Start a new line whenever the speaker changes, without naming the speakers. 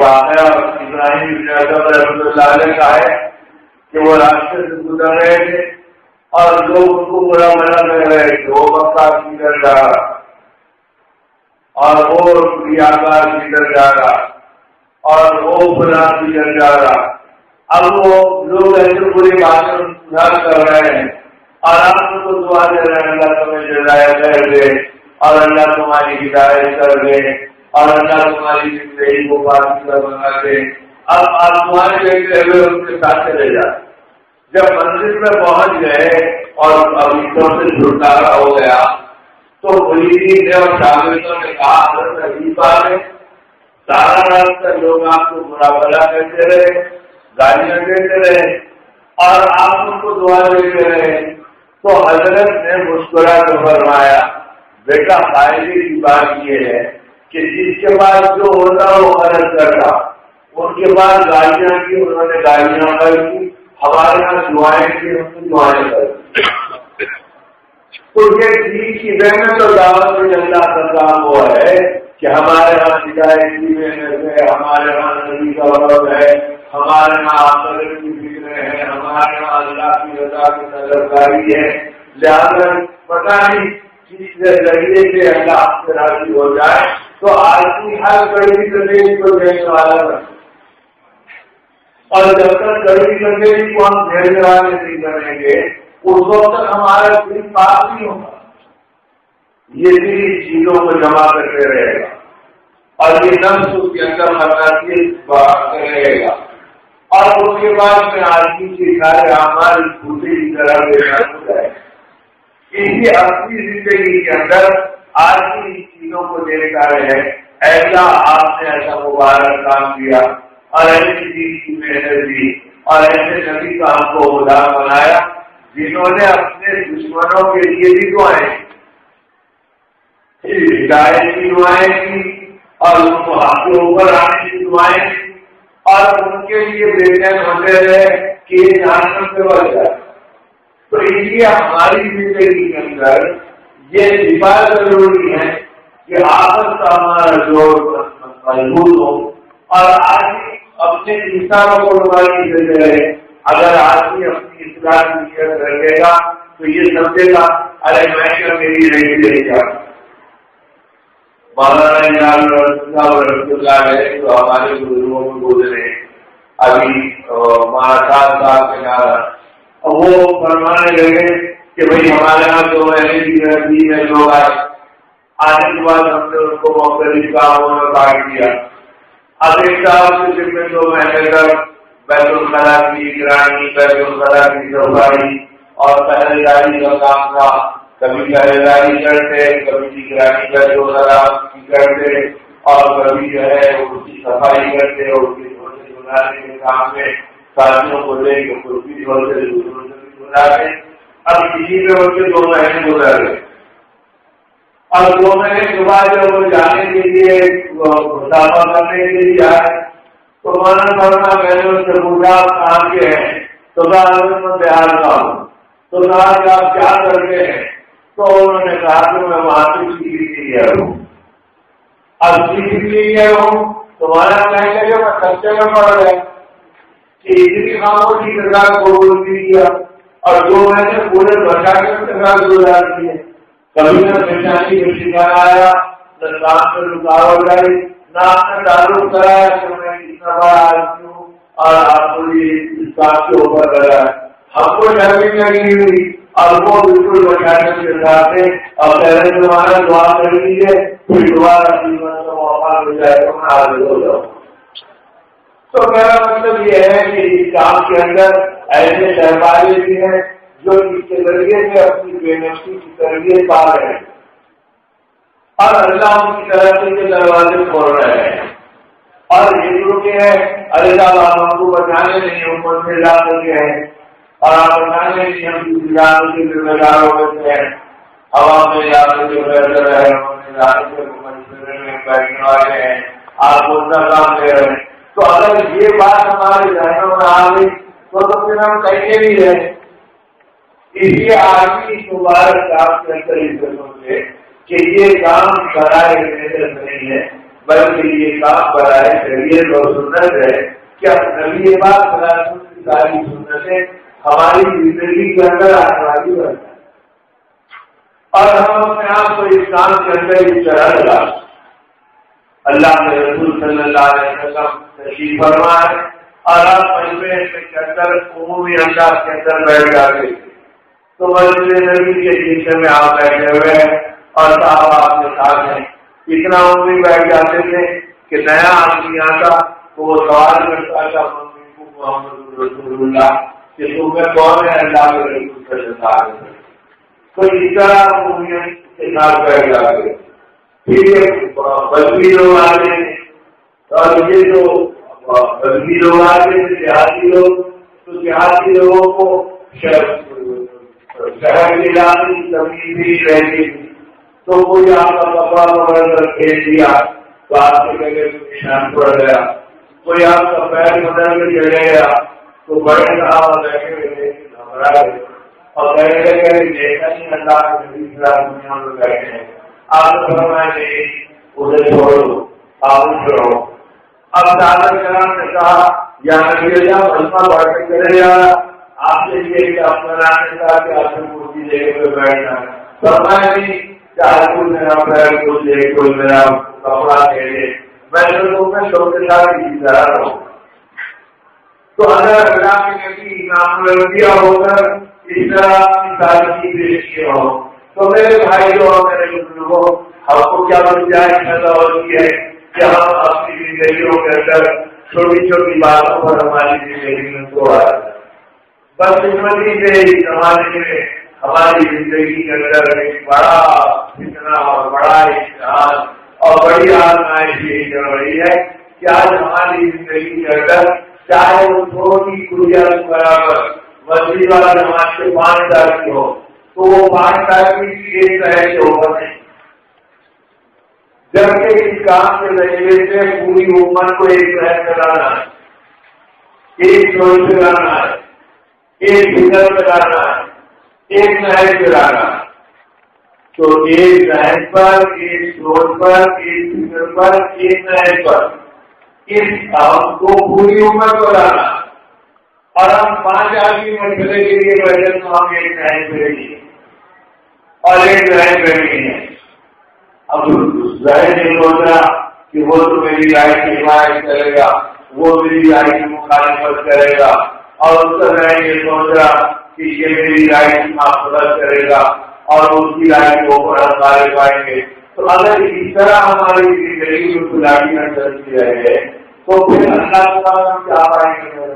واقعہ ابراہیم بن ادم رحمۃ اللہ علیہ کا ہے کہ وہ راستے سے گزر رہے تھے اور لوگ ان کو برا بنا کر رہے تھے، وہ مکہ کدھر جا رہا اور وہ ریاکار کدھر جا رہا اور وہ فلاں کدھر جا رہا۔ اب وہ لوگ ایسے بری باتیں کر رہے ہیں اور آپ ان کو دعا دے رہے ہیں اللہ تمہیں ہدایت کر دے اور اللہ تمہاری ہدایت کر دے اور اللہ تمہاری زندگی کو پاکیزہ بنا دے۔ اب آپ تمہارے بیٹے ہوئے ان کے ساتھ چلے جاتے۔ جب منزل میں پہنچ گئے اور ابھی تو سے چھٹکارا ہو گیا تو مریدین نے اور شاگردوں نے کہا حضرت عجیب بات ہے، سارا راستہ لوگ آپ کو برا بھلا کہتے رہے، گالیاں دیتے رہے اور آپ ان کو دعا دیتے رہے۔ تو حضرت نے مسکرا کر فرمایا بیٹا فائدے کی بات یہ ہے کہ جس کے پاس جو ہوتا وہ خرچ کرتا، ان کے پاس گالیاں کی انہوں نے گالیاں کر کی، ہمارے یہاں دعائیں کی ان کی دعائیں کر کی۔ تو یہ دین کی محنت اور دعوت میں اللہ کا کام ہوا ہے کہ ہمارے یہاں ہدایت کی محنت ہے، ہمارے یہاں نبی کا وقت ہے، ہمارے یہاں آخرت کی فکر ہے، ہمارے یہاں اللہ کی رضا کی طلبگاری ہے۔ لہٰذا پتہ نہیں کس ذریعے سے اللہ آپ سے راضی ہو جائے تو آدمی ہر کڑی زندگی کو دینے والا بنے، اور جب تک کڑی زندگی کو ہم دینے والے نہیں بنیں گے اس وقت تک ہمارا دل پاک نہیں ہوگا، یہ بھی چیزوں کو جمع کرتے رہے گا اور یہ نفس اس کے اندر حقیقت رہے گا اور اس کے بعد میں آدمی کے سارے اعمال دوسری کی طرح بےکار ہو جائے گا۔ اسی اپنی زندگی کے اندر آدمی ان چیزوں کو دیکھتا رہے، ایسا آپ نے ایسا مبارک کام کیا اور ایسی چیز کی محنت دی اور ایسے نبی کا ہم کو خدا بنایا جنہوں نے اپنے دشمنوں کے لیے بھی دعائیں ہدایت کی دعائیں کی اور ان کو حق کے اوپر آنے کی دعائیں کی اور ان کے لیے بے چین ہوتے رہے کہ یہ جہنم سے بچ جائے۔ تو اس لیے ہماری زندگی کے اندر یہ صفات ضروری ہے کہ آپس کا ہمارا جوڑ مضبوط ہو اور آدمی اپنے انسانوں کو نمائندگی دیتے رہے۔ اگر آدمی اپنی اصلاح کی نیت رکھے گا تو یہ سمجھے گا ارے میں کیا میری نہیں جا مولانا رحمۃ اللہ علیہ جو ہمارے بزرگوں کو گزرے ابھی صاحب کے نام وہ فرمانے لگے کہ بھائی ہمارے یہاں جو ہے لوگ آنے کے بعد ہم نے ان کو مختلف کاموں میں کاٹ دیا۔ اب ایک صاحب کے ذمہ 2 مہینے تک بیت الخلا کی نگرانی، بیت الخلا کی صفائی اور پہرےداری کا کام تھا۔ کبھی پہرےداری کرتے، کبھی نگرانی بیت الخلا کی کرتے اور کبھی جو ہے اس کی صفائی کرتے اور اس کے دھونے دھلانے کے کام میں ساتھیوں کو لے کے خود بھی دھوتے دوسروں سے بھی دھلاتے۔ اب کسی میں ان کے 2 مہینے گزر گئے اور 2 مہینے کے بعد جب وہ جانے کے لیے مسافہ کرنے کے لیے آئے تو مولانا صاحب میں نے ان سے پوچھا کہاں کے ہیں تو میں بہار کا ہوں۔ تو کہا کہ آپ کیا کرتے ہیں؟ تو انہوں نے کہا کہ میں وہاں سے سیکھ ہوں۔ اب سیکھ ہوں تو مولانا کہنے لگے میں خرچے میں پڑ گیا کہ اتنی خاموشی کے ساتھ قبول کیا اور 2 مہینے پورے بچا کے ساتھ گزار دیے۔ کبھی نہ پریشانی کا شکار آیا، نہ کام میں رکاوٹ آئی، نہ آپ نے تعلق کرایا کہ میں اتنا بڑا آدمی ہوں اور آپ کو اس بات کے اوپر لگا ہے۔ ہم کو شرمندگی لگی ہوئی اور وہ بالکل بچانے کے ساتھ اور پہلے تمہارا دعا کر لیجیے پھر دوبارہ جیون کا موقع مل جائے تو میں حاضر ہو جاؤں۔ تو میرا مطلب یہ ہے کہ اس کام کے اندر ایسے شہبازی بھی ہیں جو اس کے ذریعے سے اپنی بے نفسی کی تربیت پا رہے ہیں اور اللہ ان کی ترقی کے دروازے کھول رہے ہیں اور یہ جو کہ ہے اللہ ہم کو بچانے نہیں حکومت میں لا سکے ہیں اور آپ بچانے نہیں ہم کسی جانوں کے ذمہ دار ہو گئے ہیں۔ عوام میں جانے کے بہتر ہے، مشورے میں بیٹھنے والے ہیں، آپ کو اپنا کام دے رہے ہیں۔ تو اگر یہ بات ہمارے ذہنوں میں آ گئی تو پھر ہم کہیں بھی رہے۔ اس لیے آدمی مبارک کام کے اندر اس سوچے کہ یہ کام کرائے محنت نہیں ہے بلکہ یہ کام برائے شریعت اور سنت ہے کہ نبی پاک صلی اللہ علیہ وسلم کی ساری سنتیں ہماری زندگی کے اندر آنے والی بنتا ہے، اور ہم اپنے آپ کو اس کام کے اندر اس طرح لگا۔ اللہ کے رسول صلی اللہ علیہ وسلم تشریف فرما ہے اور آپ مجمع کے اندر عمومی انداز کے اندر بیٹھ جاتے تھے، تو مسجد نبی کے شیشے میں آپ بیٹھے ہوئے ہیں اور صاحب آپ کے ساتھ ہیں، اتنا عمومی بیٹھ جاتے تھے کہ نیا آدمی آتا تو وہ سوال کرتا تھا محمد رسول اللہ کہ تمہیں کون ہے اللہ کے رسول صلی اللہ علیہ وسلم، تو اس طرح عمومیت کے ساتھ بیٹھ جاتے۔ پھر بدوی لوگ آتے ہیں اور یہ جو بدوی لوگ آتے ہیں دیہاتی لوگ، تو دیہاتی لوگوں کو شہر کے علاقے کی تمیز بھی رہتی تھی، تو کوئی آپ کا کپڑا پکڑ کر پھینک دیا تو آپ کے گلے میں نشان پڑ گیا، کوئی آپ کا پیر بدل میں چلے گیا تو بڑے صاحب بیٹھے ہوئے گھبرا گئے اور کہنے لگے دیکھا نہیں اللہ کے نبی دنیا میں بیٹھے ہیں، آپ فرمائیں نہیں اسے چھوڑو آپ چھوڑو۔ اب صحابہ کرام نے کہا یا نبی اللہ بلکہ پڑھ کے چلے جا، آپ سے یہ کہ اپنا نے کہا کہ آپ نے کرسی لے کے بیٹھنا ہے، فرمایا نہیں چاہے کوئی میرا پیر کھول دے کوئی میرا کپڑا دے دے، میں تو میں سب کے ساتھ اسی طرح رہوں۔ تو اگر اللہ کے نبی نام رضیا ہو کر اس طرح اپنی تاریخی پیش کیے ہو تو میرے بھائی اور میرے بزرگوں ہم کو کیا گنجائش پیدا ہوتی ہے کہ ہم اپنی زندگیوں کے اندر چھوٹی چھوٹی باتوں پر ہماری زندگی میں توڑ آ جائے۔ بدقسمتی سے اس زمانے میں ہماری زندگی کے اندر ایک بڑا فتنہ اور بڑا امتحان اور بڑی آزمائش یہی چل رہی ہے کہ آج ہماری زندگی کے اندر چاہے وہ تھوڑی کڑیا برابر مسجد والا جماعت سے 5,000 کی ہو تو وہ 5,000 کی ایک طرح کے اوپر نہیں، جبکہ اس کام کے ذریعے سے پوری امت کو ایک طرح چلانا ہے، ایک سوچ چلانا ہے، ایک فکر چلانا ہے، ایک نہج چلانا ہے، تو ایک نہج پر، ایک سوچ پر، ایک فکر پر، ایک نہج پر اس کام کو پوری امت کو لانا، اور ہم 5 آدمی مشورے کے لیے بیٹھے تو ہم ایک نہج پہ رہی اور ایک نہج پہ نہیں ہے۔ اب ظاہر نہیں سوچا کہ وہ تو میری رائے کی حمایت کرے گا، وہ میری رائے کی مخالفت کرے گا، اور اس کا ظاہر یہ سوچ رہا کہ یہ میری رائے کی مخالفت کرے گا اور اس کی رائے کے اوپر ہم مارے پائیں گے۔ تو اگر اس طرح ہماری زندگی میں کھلاڑیاں چلتی رہے تو پھر اللہ تعالیٰ ہم کیا پائیں گے؟